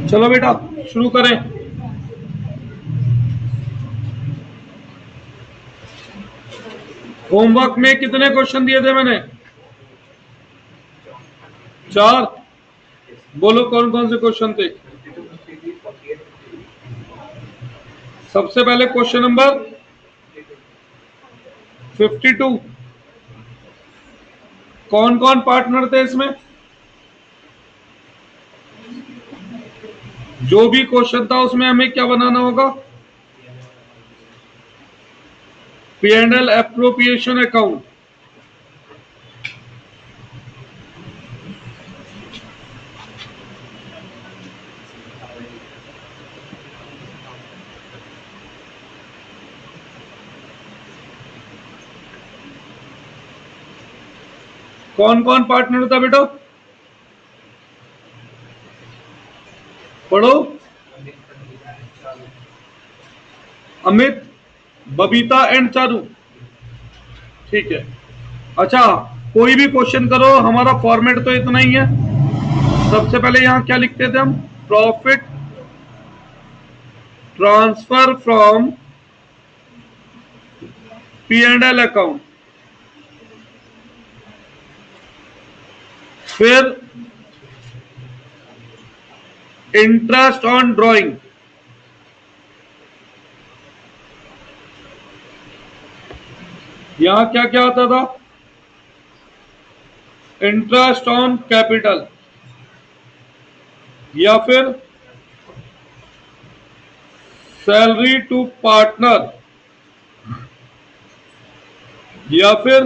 चलो बेटा शुरू करें। होमवर्क में कितने क्वेश्चन दिए थे मैंने? 4। बोलो कौन कौन से क्वेश्चन थे? सबसे पहले क्वेश्चन नंबर 52। कौन कौन पार्टनर थे इसमें? जो भी क्वेश्चन था उसमें हमें क्या बनाना होगा? P&L appropriation account. कौन कौन पार्टनर था बेटा? पढ़ो। अमित, बबीता एंड चारू। ठीक है। अच्छा, कोई भी क्वेश्चन करो, हमारा फॉर्मेट तो इतना ही है। सबसे पहले यहां क्या लिखते थे हम? Profit transfer from P&L account, फिर इंटरेस्ट ऑन ड्राइंग, यहां क्या क्या आता था? इंटरेस्ट ऑन कैपिटल, या फिर सैलरी टू पार्टनर, या फिर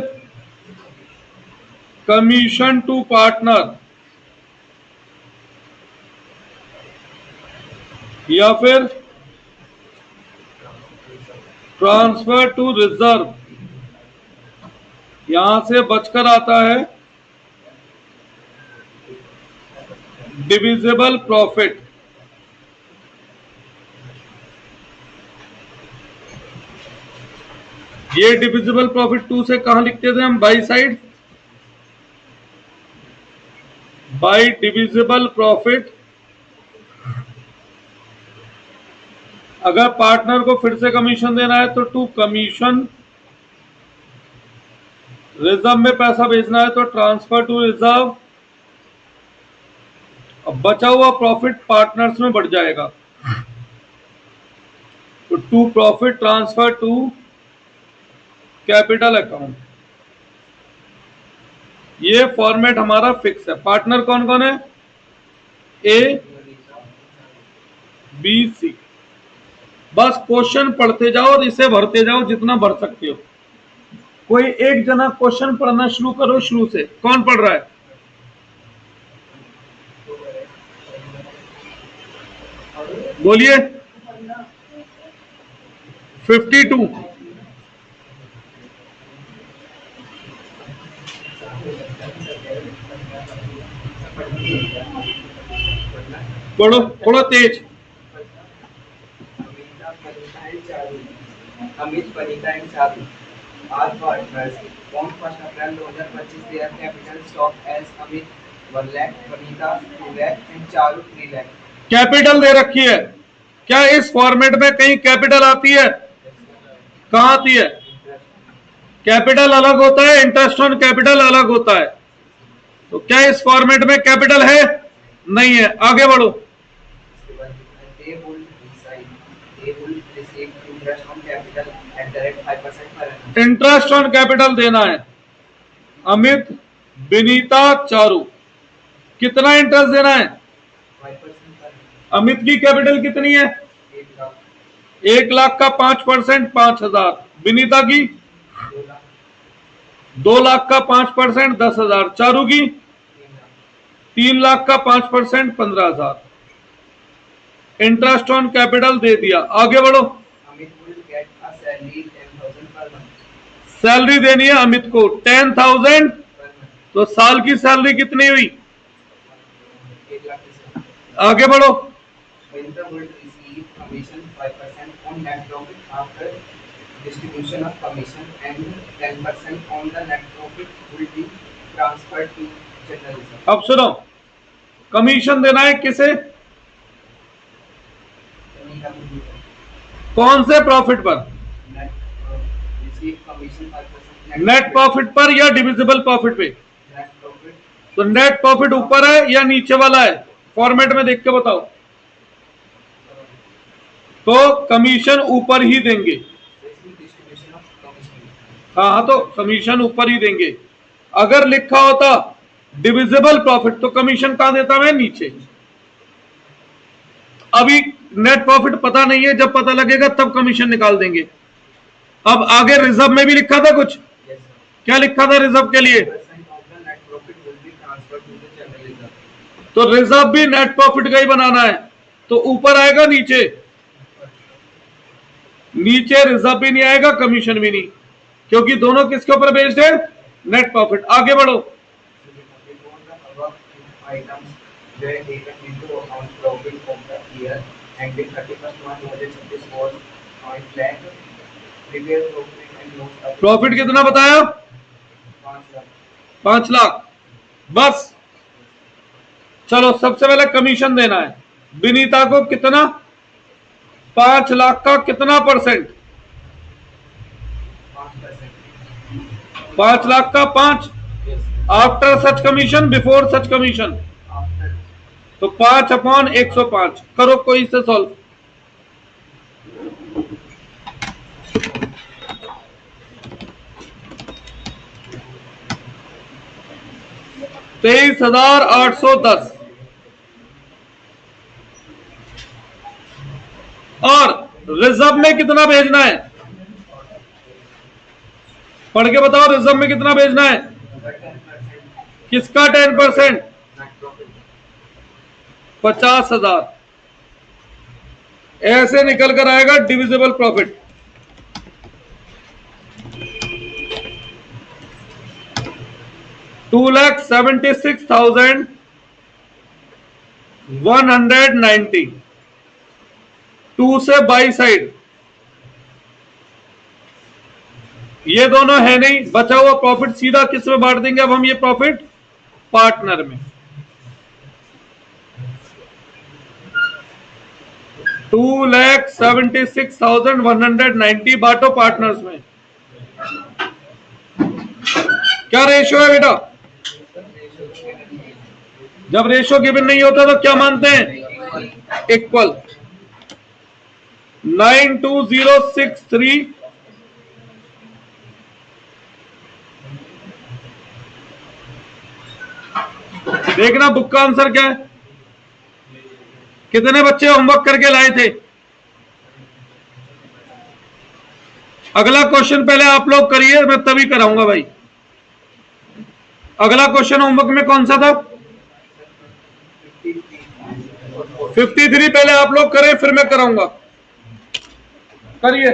कमीशन टू पार्टनर, या फिर ट्रांसफर टू रिजर्व। यहां से बचकर आता है डिविजिबल प्रॉफिट। ये डिविजिबल प्रॉफिट 2 से कहां लिखते थे हम? By side, by divisible profit. अगर पार्टनर को फिर से कमीशन देना है तो टू कमीशन, रिजर्व में पैसा भेजना है तो ट्रांसफर टू रिजर्व। अब बचा हुआ प्रॉफिट पार्टनर्स में बढ़ जाएगा तो to profit transfer to capital account. ये फॉर्मेट हमारा फिक्स है। पार्टनर कौन कौन है? A, B, C. बस क्वेश्चन पढ़ते जाओ और इसे भरते जाओ जितना भर सकते हो। कोई एक जना क्वेश्चन पढ़ना शुरू करो शुरू से। कौन पढ़ रहा है? बोलिए। 52। पढ़ो थोड़ा तेज। Amit, Vanita and Charu are partners. On 1st April 2025, their capital stock as Amit 1 lakh, Vanita 2 lakh and Charu 3 lakh. Capital दे रखी है। क्या इस फॉर्मेट में कहीं कैपिटल आती है? कहां आती है? कैपिटल अलग होता है, इंटरेस्ट ऑन कैपिटल अलग होता है। तो क्या इस फॉर्मेट में कैपिटल है? नहीं है। आगे बढ़ो। They will receive interest on capital at the rate 5% per annum. Interest on capital देना है। अमित, विनीता, चारू, कितना इंटरेस्ट देना है? 5% per annum. अमित की कैपिटल कितनी है? 1 lakh. 1 लाख का 5% 5,000। विनीता की 2 lakh. 2 लाख का 5% 10,000। चारू की 3 lakh. 3 लाख का 5% 15,000। इंटरेस्ट ऑन कैपिटल दे दिया। आगे बढ़ो। Amit will get a salary 10,000 per month. Salary देनी है अमित को 10,000। Per month. तो साल की सैलरी कितनी हुई? 1 lakh is it. आगे बढ़ो। Vanita will receive commission 5% on net profit after distribution of commission and 10% on the net profit will be transferred to general reserve. अब सुनो, कमीशन देना है किसे? कौन से प्रॉफिट पर? नेट प्रॉफिट पर या डिविजिबल प्रॉफिट पे? तो नेट प्रॉफिट ऊपर है या नीचे वाला है? फॉर्मेट में देख के बताओ। तो कमीशन ऊपर ही देंगे। हाँ, तो कमीशन ऊपर ही देंगे। अगर लिखा होता डिविजिबल प्रॉफिट तो कमीशन कहां देता मैं? नीचे। अभी नेट प्रॉफिट पता नहीं है, जब पता लगेगा तब कमीशन निकाल देंगे। अब आगे रिजर्व में भी लिखा था कुछ। क्या लिखा था रिजर्व के लिए? तो रिजर्व भी नेट प्रॉफिट का ही बनाना है, तो ऊपर आएगा नीचे? नीचे रिजर्व भी नहीं आएगा, कमीशन भी नहीं, क्योंकि दोनों किसके ऊपर बेस्ड है? Net profit. आगे बढ़ो। प्रॉफिट कितना बताया? 5 लाख। बस चलो, सबसे पहले कमीशन देना है। विनीता को कितना? 5 लाख का कितना परसेंट? 5 लाख का 5। आफ्टर सच कमीशन, बिफोर सच कमीशन? तो 5/105। करो कोई से सॉल्व। 23,810। और रिजर्व में कितना भेजना है? पढ़ के बताओ, रिजर्व में कितना भेजना है? किसका 10%? 50,000। ऐसे निकल कर आएगा डिविजिबल प्रॉफिट। $2,76,190। 2 से बाई साइड ये दोनों है नहीं, बचा हुआ प्रॉफिट सीधा किस में बांट देंगे? अब हम ये प्रॉफिट पार्टनर में। 2,76,190 बांटो पार्टनर्स में। क्या रेशियो है बेटा? जब रेशियो गिवन नहीं होता तो क्या मानते हैं? इक्वल। 92063 देखना बुक का आंसर क्या है। कितने बच्चे होमवर्क करके लाए थे? अगला क्वेश्चन पहले आप लोग करिए, मैं तभी कराऊंगा भाई। अगला क्वेश्चन होमवर्क में कौन सा था? 53 पहले आप लोग करें, फिर मैं कराऊंगा। करिए।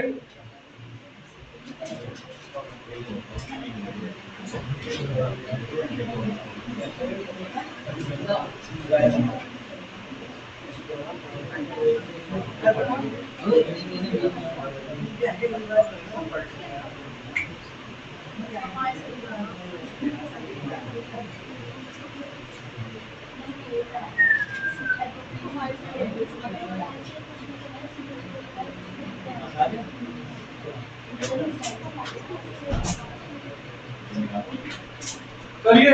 करिए।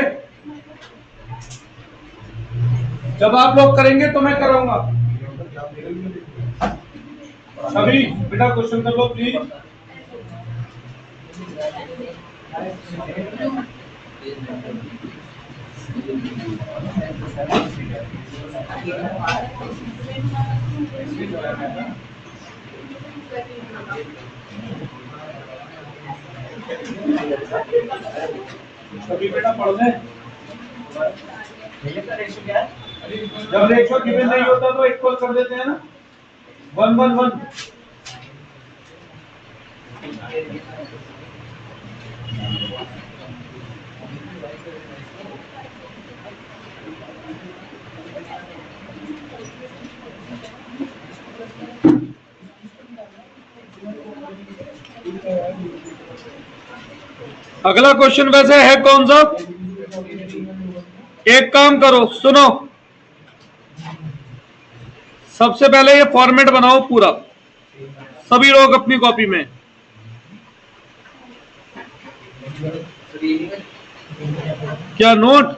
जब आप लोग करेंगे तो मैं कराऊंगा। सभी बेटा क्वेश्चन कर लो प्लीज। सभी बेटा पढ़ लें। जब रेशियो गिवन नहीं होता तो इक्वल कर देते हैं ना, 1:1:1। अगला क्वेश्चन वैसे है कौन सा? एक काम करो, सुनो, सबसे पहले ये फॉर्मेट बनाओ पूरा, सभी लोग अपनी कॉपी में। क्या नोट?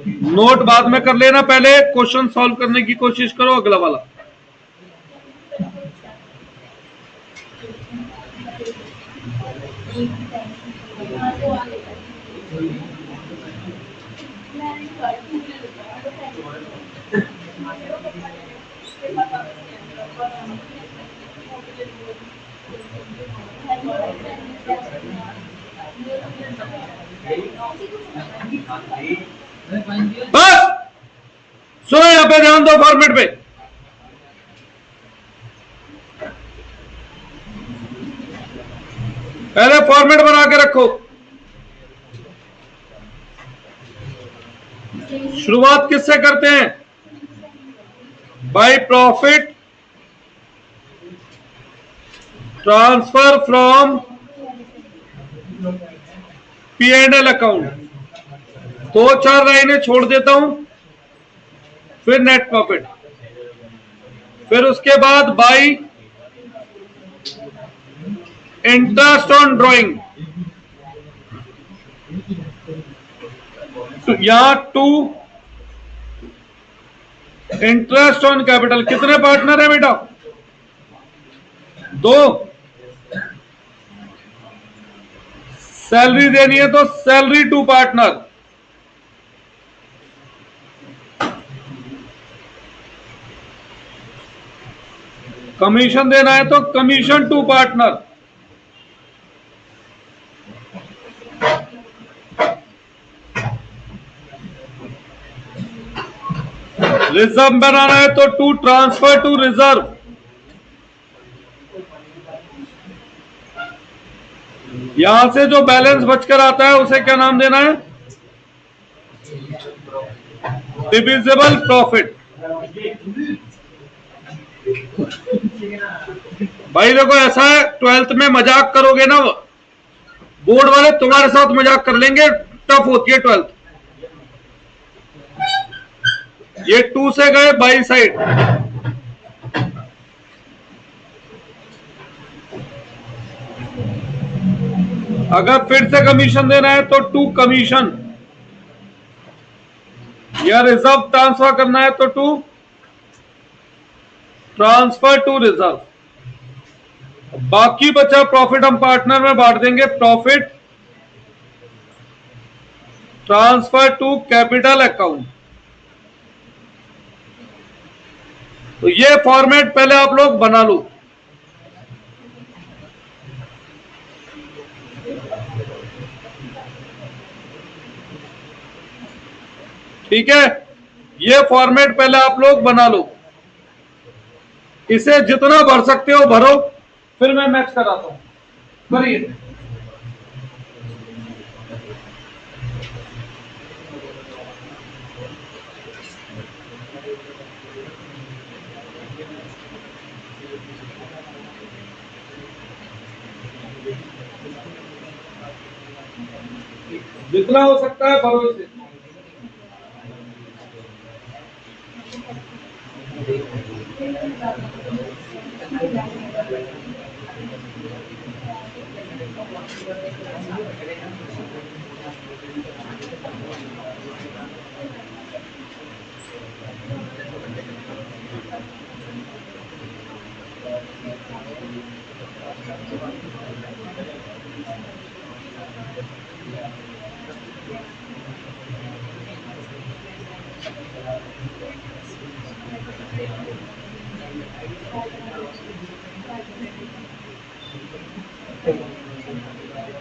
नोट बाद में कर लेना, पहले क्वेश्चन सॉल्व करने की कोशिश करो, अगला वाला। बस सुनो, यहां पे ध्यान दो फॉर्मेट पे। पहले फॉर्मेट बना के रखो। शुरुआत किससे करते हैं? By profit transfer from P&L account. दो चार लाइनें छोड़ देता हूं, फिर नेट प्रॉफिट, फिर उसके बाद बाय इंटरेस्ट ऑन ड्रॉइंग। यहां टू इंटरेस्ट ऑन कैपिटल। कितने पार्टनर है बेटा? दो। सैलरी देनी है तो सैलरी टू पार्टनर। कमीशन देना है तो कमीशन टू पार्टनर। रिजर्व बनाना है तो टू ट्रांसफर टू रिजर्व। यहां से जो बैलेंस बचकर आता है उसे क्या नाम देना है? Divisible profit. भाई देखो ऐसा है, 12th में मजाक करोगे ना, बोर्ड वाले तुम्हारे साथ मजाक कर लेंगे, टफ होती है 12th। ये 2 से गए बाई साइड। अगर फिर से कमीशन देना है तो टू कमीशन, या रिजर्व ट्रांसफर करना है तो टू ट्रांसफर टू रिजर्व। बाकी बचा प्रॉफिट हम पार्टनर में बांट देंगे, profit transfer to capital account. तो ये फॉर्मेट पहले आप लोग बना लो। ठीक है, ये फॉर्मेट पहले आप लोग बना लो। इसे जितना भर सकते हो भरो, फिर मैं मैच कराता हूं। भरिए। जितना हो सकता है भरो इसे।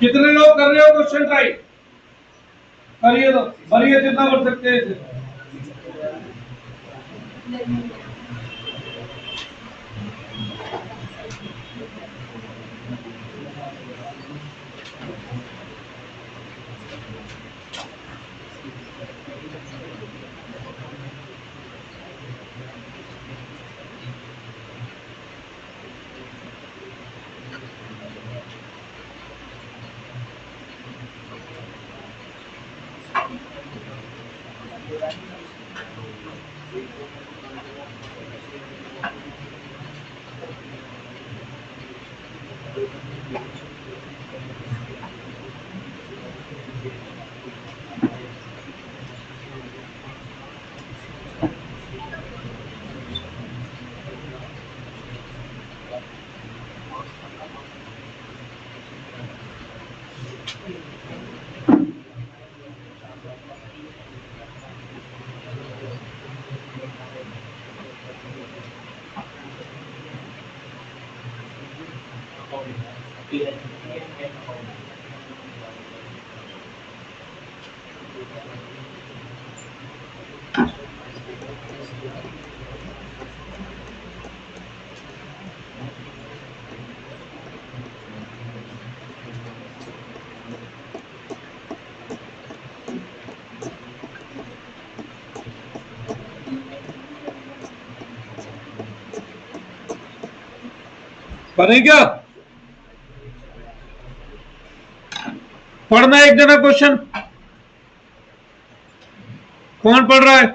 कितने लोग कर रहे हो क्वेश्चन ट्राई? करिए तो भरिए, जितना भर सकते हैं इसे। बने क्या? पढ़ना एक जना क्वेश्चन। कौन पढ़ रहा है?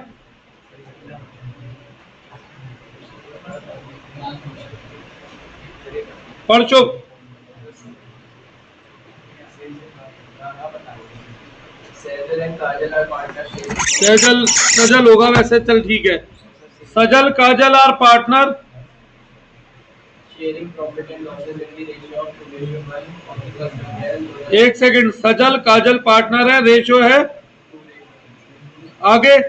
पढ़ चुप। सजल होगा वैसे, चल ठीक है। Sajal Kajal are partner sharing profit and losses in the ratio of 2:1 of the customer. एक सेकंड, सजल काजल पार्टनर है, रेशियो है आगे। On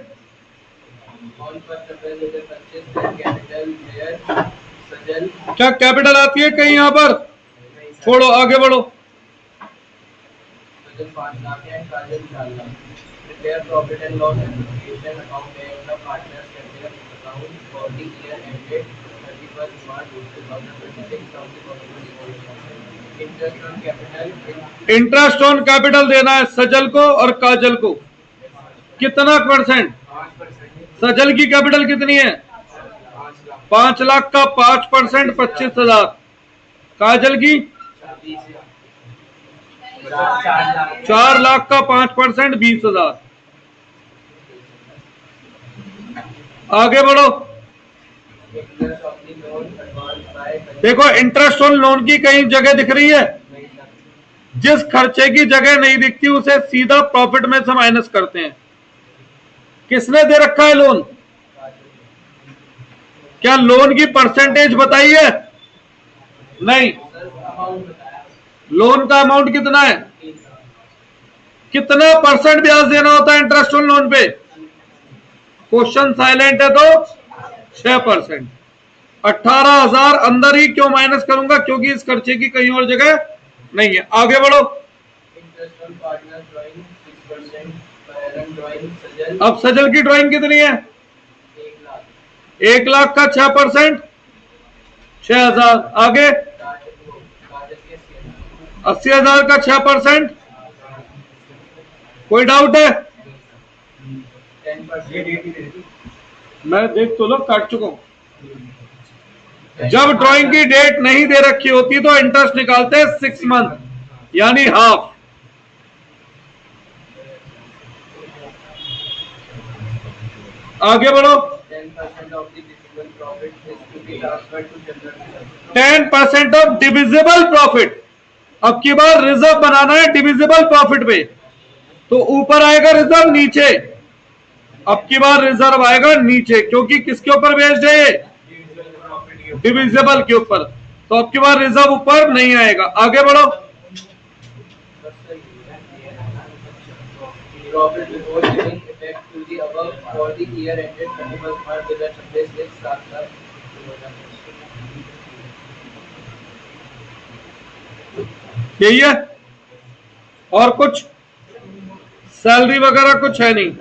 first April they purchased their capital where सजल क्या कैपिटल आती है कहीं यहाँ पर? छोड़ो, आगे बढ़ो। सजल 5 लाख है and Kajal 4 lakh. Prepare profit and loss application account and the partners capital account for the year ended 31st March 2026 from the following interest on capital interest on capital देना है सजल को और काजल को। कितना परसेंट? 5%। सजल की कैपिटल कितनी है? 5 लाख का 5% 25,000। काजल की 4 लाख का 5% 20,000। आगे बढ़ो। देखो, इंटरेस्ट ऑन लोन की कहीं जगह दिख रही है? जिस खर्चे की जगह नहीं दिखती उसे सीधा प्रॉफिट में से माइनस करते हैं। किसने दे रखा है लोन? क्या लोन की परसेंटेज बताई है? नहीं। लोन का अमाउंट कितना है? कितना परसेंट ब्याज देना होता है इंटरेस्ट ऑन लोन पे? क्वेश्चन साइलेंट है तो 6%। 18,000 अंदर ही क्यों माइनस करूंगा? क्योंकि इस खर्चे की कहीं और जगह नहीं है। आगे बढ़ो। अब सजल की ड्राइंग कितनी है? 1 लाख का 6% 6,000। आगे 80,000 का 6%। कोई डाउट है? मैं देख तो लो, काट चुका हूं। जब ड्राइंग की डेट नहीं दे रखी होती तो इंटरेस्ट निकालते हैं 6 मंथ, यानी हाफ। आगे बढ़ो। 10% ऑफ डिविजिबल प्रॉफिट। अब की बार रिजर्व बनाना है डिविजिबल प्रॉफिट पे, तो ऊपर आएगा रिजर्व, नीचे। अब की बार रिजर्व आएगा नीचे, क्योंकि किसके ऊपर बेस्ड है ये? डिविजिबल के ऊपर। तो अब की बार रिजर्व ऊपर नहीं आएगा। आगे बढ़ो। Profit before giving effect to the above for the year ended 31st March 2026 7 lakh. यही है, और कुछ सैलरी वगैरह कुछ है नहीं।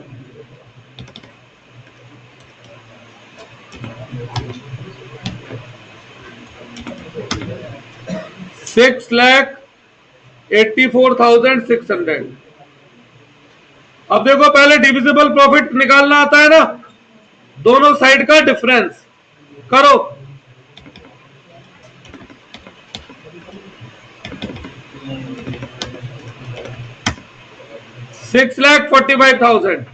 $6,84,600। अब देखो, पहले डिविजिबल प्रॉफिट निकालना आता है ना, दोनों साइड का डिफरेंस करो। $6,45,000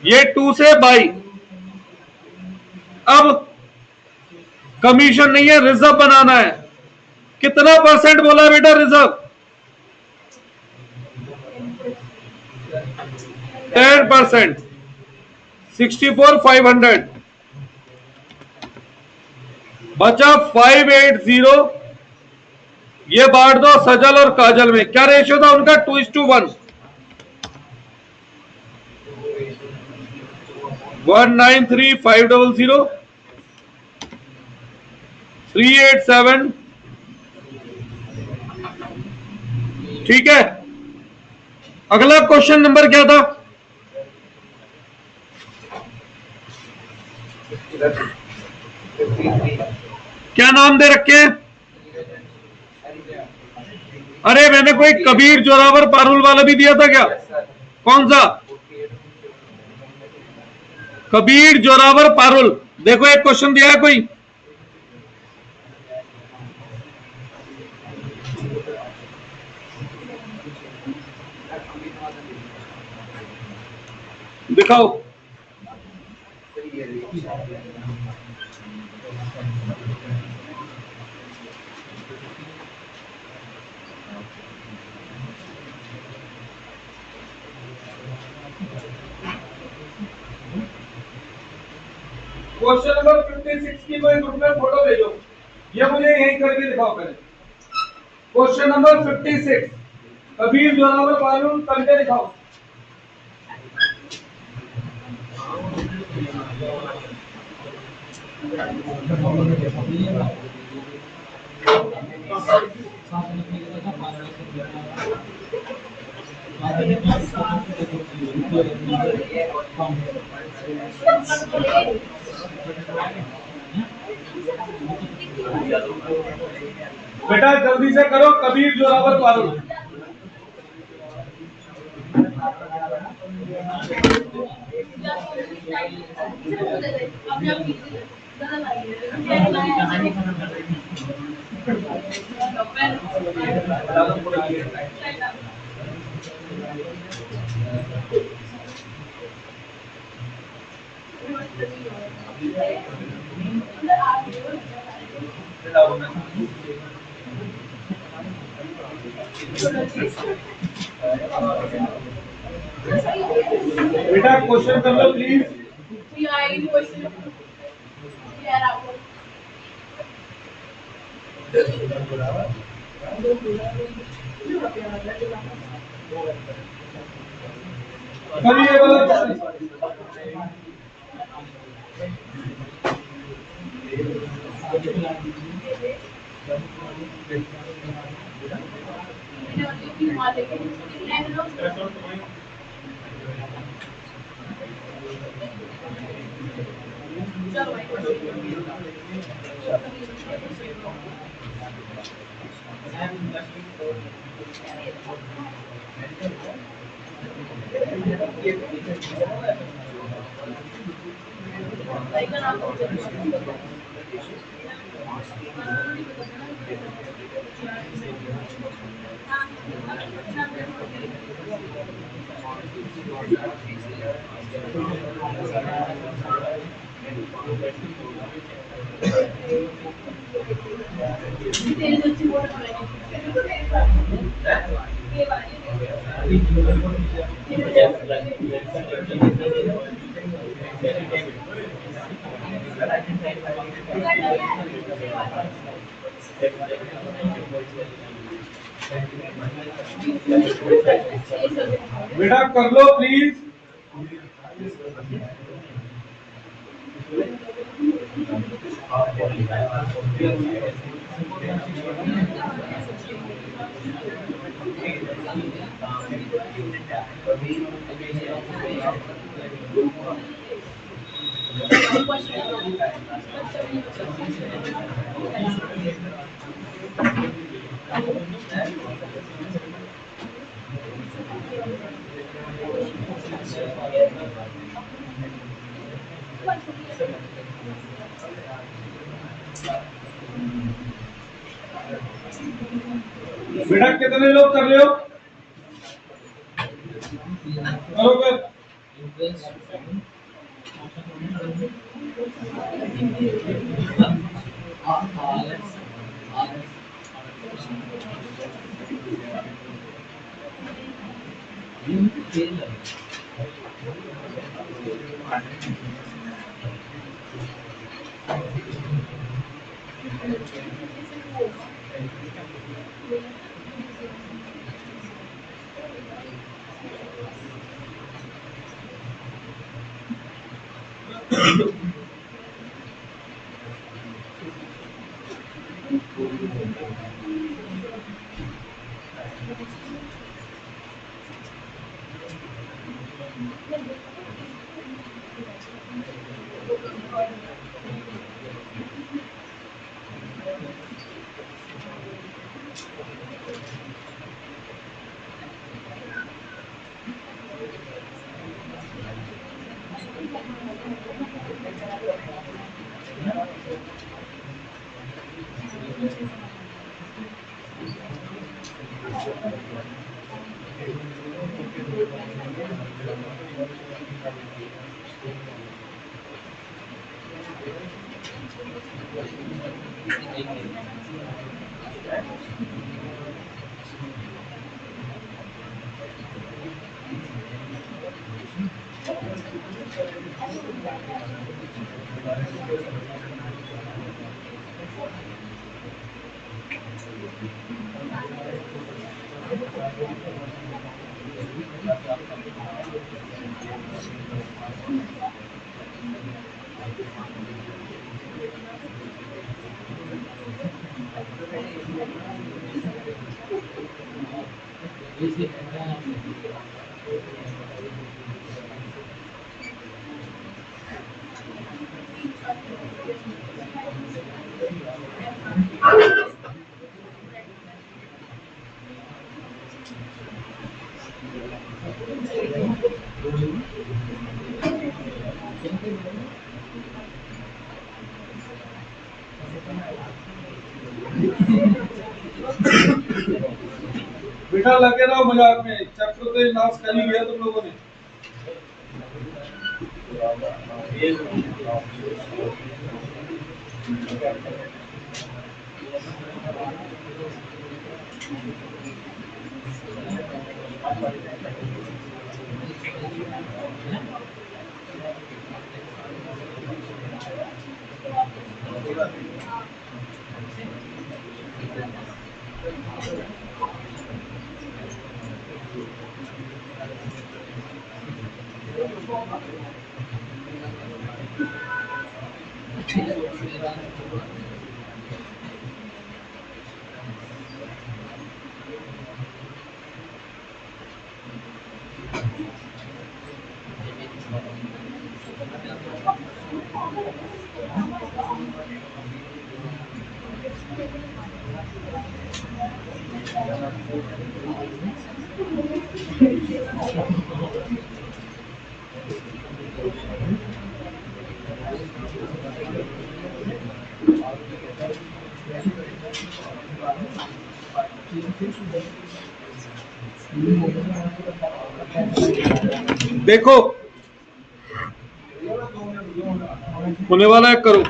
ये 2 से बाई। अब कमीशन नहीं है, रिजर्व बनाना है। कितना परसेंट बोला बेटा रिजर्व? 10%। 64,500 बचा 580। ये बांट दो सजल और काजल में। क्या रेशियो था उनका? 2:1। 193,500 387। ठीक है। अगला क्वेश्चन नंबर क्या था? क्या नाम दे रखे हैं? अरे मैंने कोई कबीर जोरावर पारुल वाला भी दिया था क्या? कौन सा? कबीर जोरावर पारुल। देखो एक क्वेश्चन दिया है कोई। दिखाओ। क्वेश्चन नंबर 56 की कोई ग्रुप में फोटो भेजो। ये मुझे यहीं करके दिखाओ पहले। क्वेश्चन नंबर 56 कबीर जोरावर पारुल करके दिखाओ। बेटा जल्दी से करो। कबीर जोरावर पारुल। बेटा क्वेश्चन कर लो प्लीज। ये वाला बेटा कर लो प्लीज। बेटा कितने लोग कर रहे हो? करो फिर। Interest बेटा लगे रहो मजाक में, चैप्टर तो नाश कर ही लिया तुम लोगों ने। देखो होने वाला है, करो।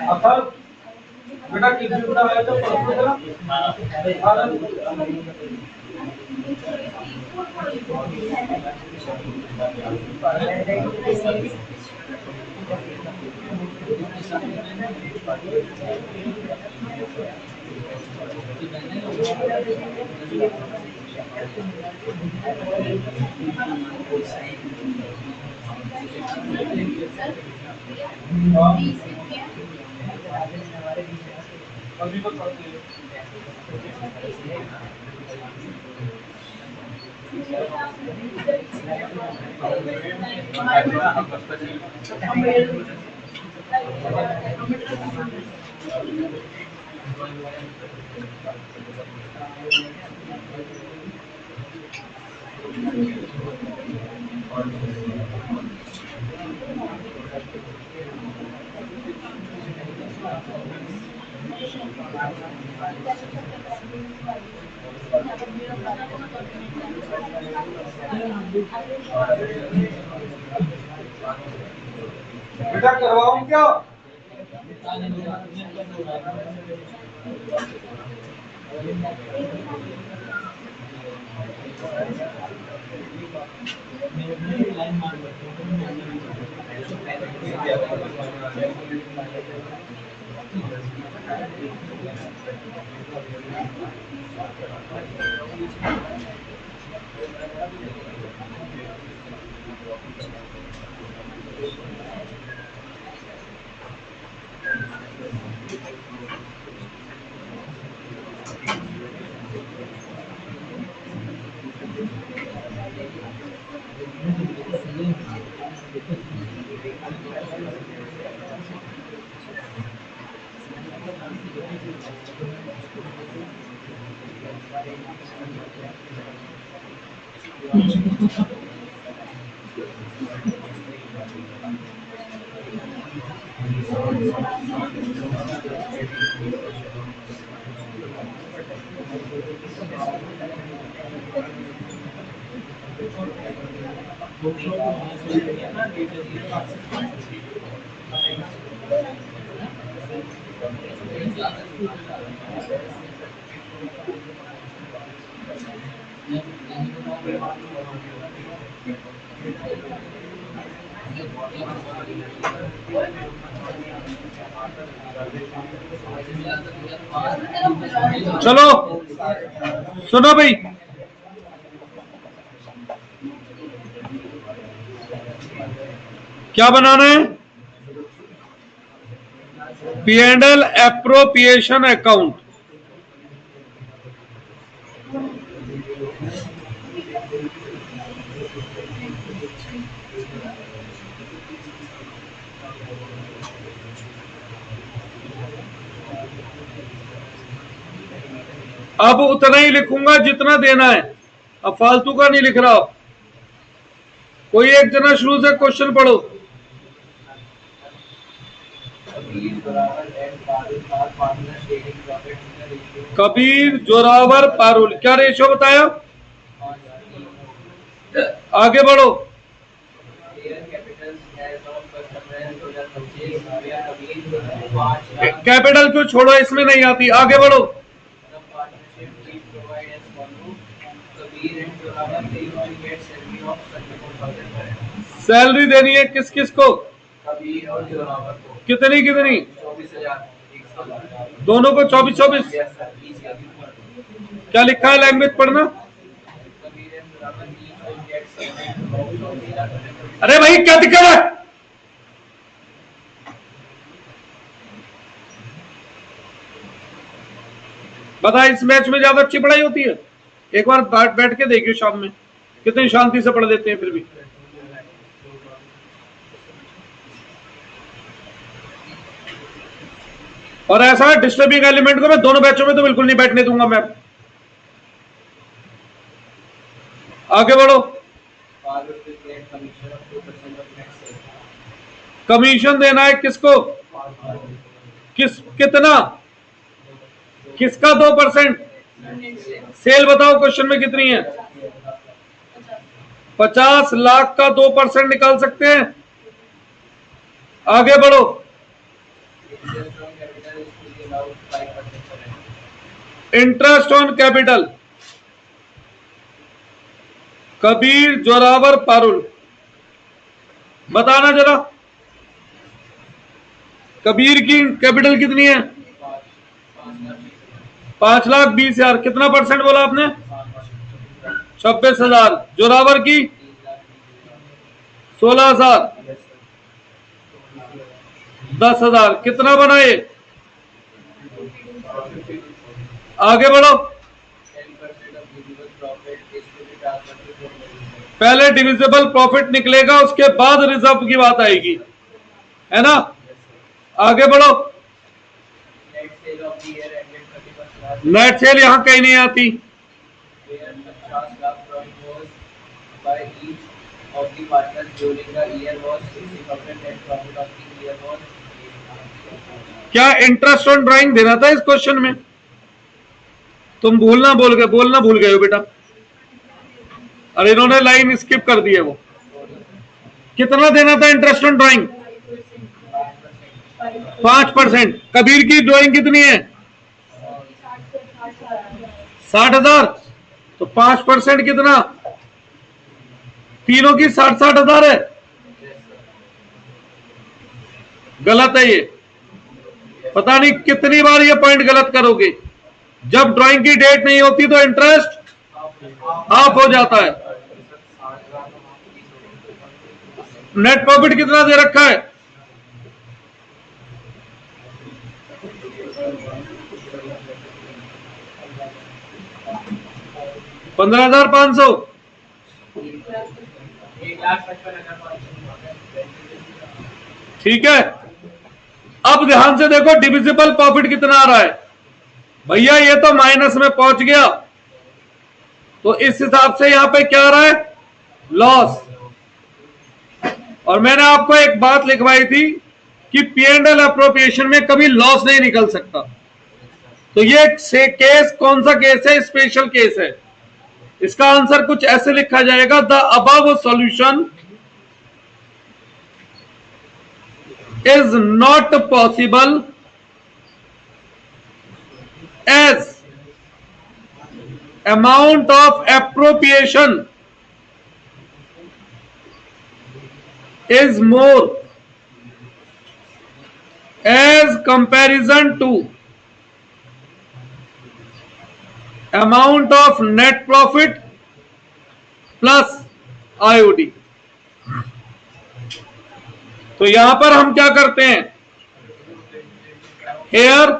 अथर्व, बेटा किस दिन का आया था परसों का? बेटा करवाऊं क्या? चलो सुनो भाई, क्या बनाना है? P&L appropriation account. अब उतना ही लिखूंगा जितना देना है, अब फालतू का नहीं लिख रहा। कोई एक जना शुरू से क्वेश्चन पढ़ो। कबीर, जोरावर, पारुल, क्या रेशियो बताया? आगे बढ़ो। कैपिटल क्यों छोड़ो, इसमें नहीं आती, आगे बढ़ो। सैलरी देनी है किस किस को? कबीर और जोरावर को। कितनी कितनी? 24,000 दोनों को 24-24। क्या लिखा है, लैंग्वेज पढ़ना। अरे भाई क्या दिक्कत है? बता, इस मैच में ज्यादा अच्छी पढ़ाई होती है? एक बार बैठ के देखियो शाम में, कितनी शांति से पढ़ लेते हैं फिर भी। और ऐसा डिस्टर्बिंग एलिमेंट को मैं दोनों बैचों में तो बिल्कुल नहीं बैठने दूंगा मैं। आगे बढ़ो। कमीशन देना है किसको? कितना? किसका 2%? सेल बताओ क्वेश्चन में कितनी है? 50 लाख का 2% निकाल सकते हैं। आगे बढ़ो। Interest on capital Kabir, Zorawar, Parul, बताना जरा। कबीर की कैपिटल कितनी है? 5,20,000। कितना परसेंट बोला आपने? 26,000। जोरावर की 16,000। 10,000। कितना बनाए? आगे बढ़ो। 10% of visible profit is to be transferred to shareholders. पहले डिविजिबल प्रॉफिट निकलेगा, उसके बाद रिजर्व की बात आएगी, है ना? आगे बढ़ो। Net sale of the year ended 31st March, net cell यहां कहीं नहीं आती। where 50 lakh drawing was by each of the partners during the year was 60%. Net profit of the year was 8 क्या इंटरेस्ट ऑन ड्राइंग देना था इस question में? तुम बोलना भूल गए हो बेटा, और इन्होंने लाइन स्किप कर दी है। वो कितना देना था इंटरेस्ट ऑन ड्राइंग? 5%। कबीर की ड्राइंग कितनी है? 60,000। तो 5% कितना? तीनों की 60,000 है। गलत है ये। पता नहीं कितनी बार ये पॉइंट गलत करोगे। जब ड्राइंग की डेट नहीं होती तो इंटरेस्ट हाफ हो जाता है। नेट प्रॉफिट कितना दे रखा है? 15,500। 1,55,500. ठीक है। अब ध्यान से देखो डिविजिबल प्रॉफिट कितना आ रहा है। भैया ये तो माइनस में पहुंच गया, तो इस हिसाब से यहां पे क्या आ रहा है? लॉस। और मैंने आपको एक बात लिखवाई थी कि P&L अप्रोप्रिएशन में कभी लॉस नहीं निकल सकता। तो ये केस कौन सा केस है? स्पेशल केस है। इसका आंसर कुछ ऐसे लिखा जाएगा, the above solution is not possible as amount of appropriation is more as comparison to amount of net profit plus IOD। तो यहां पर हम क्या करते हैं? Here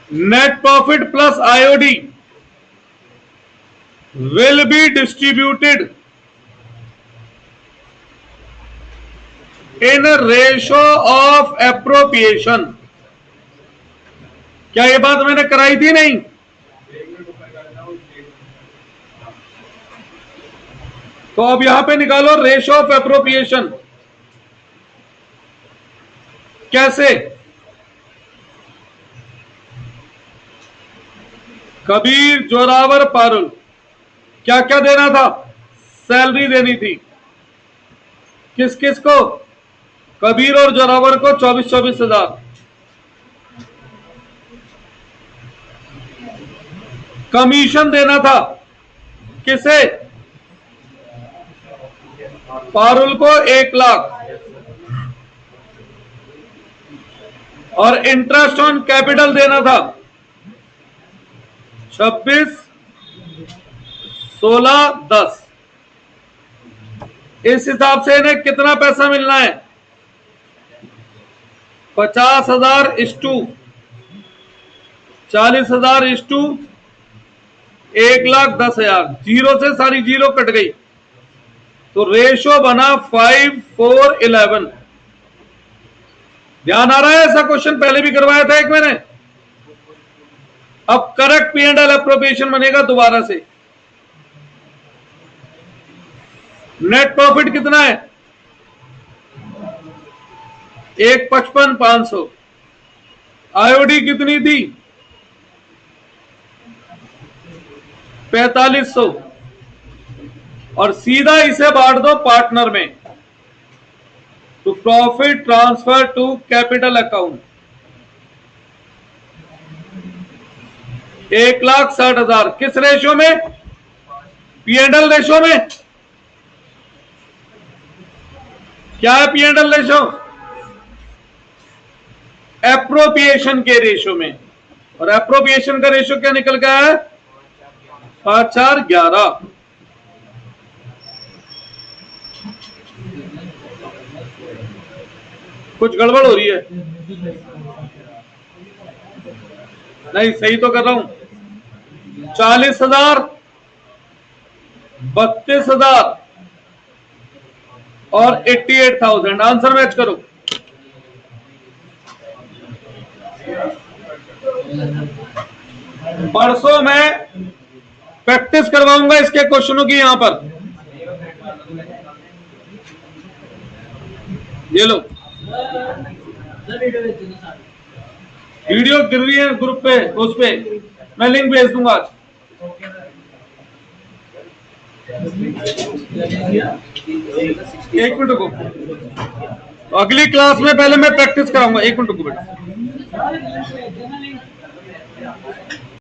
net profit plus IOD will be distributed in ratio of appropriation. क्या ये बात मैंने कराई थी? नहीं। तो अब यहां पे निकालो रेशो ऑफ एप्रोप्रिएशन। कैसे? कबीर, जोरावर, पारुल, क्या क्या देना था? सैलरी देनी थी। किस किस को? कबीर और जोरावर को 24,000। कमीशन देना था। किसे? पारुल को 1,00,000। और इंटरेस्ट ऑन कैपिटल देना था 26, 16, 10। इस हिसाब से इन्हें कितना पैसा मिलना है? 50,000 इस्टू 40,000 इस्टू 1,10,000। जीरो से सारी जीरो कट गई, तो रेशो बना 5:4:11। ध्यान आ रहा है? ऐसा क्वेश्चन पहले भी करवाया था एक मैंने। अब करेक्ट P&L अप्रोप्रिएशन बनेगा दोबारा से। नेट प्रॉफिट कितना है? 1,55,500। IOD कितनी थी? 4,500। और सीधा इसे बांट दो पार्टनर में, to profit transfer to capital account. 1,60,000 किस रेशियो में? P&L रेशो में क्या है? P&L रेशो एप्रोप्रिएशन के रेशो में, और एप्रोप्रिएशन का रेशो क्या निकल गया है? 5/4/11। कुछ गड़बड़ हो रही है? नहीं, सही तो कर रहा हूं। 40,000, 32,000 और 88,000। आंसर मैच करो। परसों मैं प्रैक्टिस करवाऊंगा इसके क्वेश्चनों की। यहां पर ये लो, वीडियो गिर रही है ग्रुप पे, उस पे मैं लिंक भेज दूंगा आज। एक मिनट रुको, अगली क्लास में पहले मैं प्रैक्टिस कराऊंगा। एक मिनट रुको बेटा।